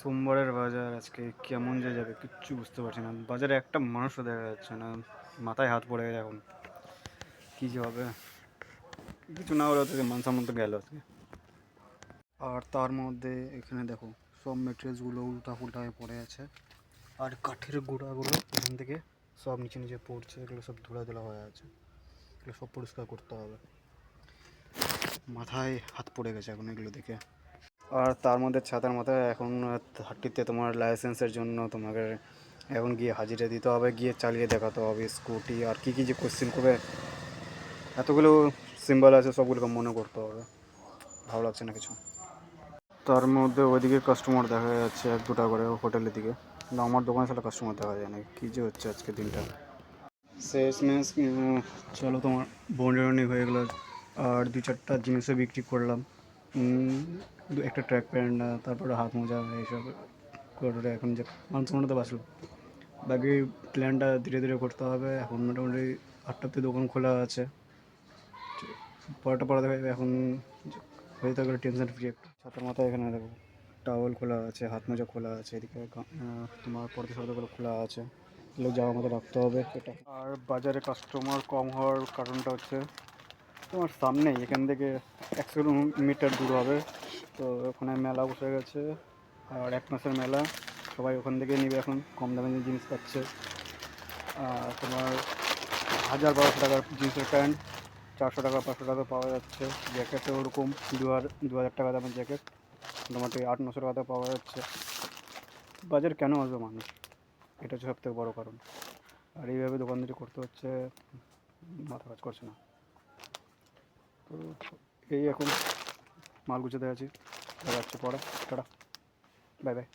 সোমবারের বাজার আজকে কেমন যে যাবে কিচ্ছু বুঝতে পারছি না। বাজারে একটা মানুষও দেখা যাচ্ছে না। মাথায় হাত পড়ে গেছে এখন। কী যে হবে, কিছু না হলেও থেকে মান সম্মান তো গেল আজকে। আর তার মধ্যে এখানে দেখো সব মেটেরিয়ালসগুলো উল্টা ফুল্টা হয়ে পড়ে আছে। আর কাঠের গুঁড়াগুলো এখান থেকে সব নিচে নিচে পড়ছে, এগুলো সব ধুলা ধুলা হয়ে আছে। এগুলো সব পরিষ্কার করতে হবে। মাথায় হাত পড়ে গেছে এখন এগুলো দেখে। আর তার মধ্যে ছাতার মাথায় এখন হাটটিতে তোমার লাইসেন্সের জন্য তোমাকে এখন গিয়ে হাজিরা দিতে হবে, গিয়ে চালিয়ে দেখাতে হবে স্কুটি। আর কী কী যে কোশ্চেন করবে, এতগুলো সিম্বল আছে, সবগুলোকে মনে করতে হবে। ভালো লাগছে না কিছু। তার মধ্যে ওইদিকে কাস্টমার দেখা যাচ্ছে এক দুটা করে হোটেলের দিকে, কিন্তু আমার দোকানে সাথে কাস্টমার দেখা যায় না। কী যে হচ্ছে আজকে দিনটা। শেষমেশ চলো তোমার বন্ডারনি হয়ে গেলো। আর দু চারটা জিনিসও বিক্রি করলাম। একটা ট্র্যাক প্যান্ট, তারপরে হাত মোজা, এইসব করে এখন যে মানুষ তো বাঁচলো। বাকি প্ল্যানটা ধীরে ধীরে করতে হবে। এখন মোটামুটি 8টাতে দোকান খোলা আছে। পড়াটা পড়া দেবে এখন, হয়ে থাকলে টেনশন ফ্রি একটু। ছাতার মাথায় এখানে দেখো টাওয়েল খোলা আছে, হাত মোজা খোলা আছে, এদিকে তোমার পর্দা সর্দাগুলো খোলা আছে। এগুলো যাওয়ার মতো রাখতে হবে এটা। আর বাজারে কাস্টমার কম হওয়ার কারণটা হচ্ছে তোমার সামনেই, এখান থেকে 100 মিটার দূর হবে। তো ওখানে মেলা বসে গেছে, আর 1 মাসের মেলা। সবাই ওখান থেকে নিবে, এখন কম দামে জিনিস পাচ্ছে। তোমার 1000-1200 টাকার জিন্সের প্যান্ট 400 টাকা 500 টাকা পাওয়া যাচ্ছে। জ্যাকেটও ওরকম 2000-2000 টাকা দামের জ্যাকেট মোটামুটি 800-900 টাকা পাওয়া যাচ্ছে। বাজার কেন আসবে মানুষ, এটা হচ্ছে সবথেকে বড়ো কারণ। আর এইভাবে দোকানদারি করতে হচ্ছে, মাথা কাজ করছে না। তো এই এখন মাল গুছাতে আছি, দেখা যাচ্ছে পরে। Tata, bye bye.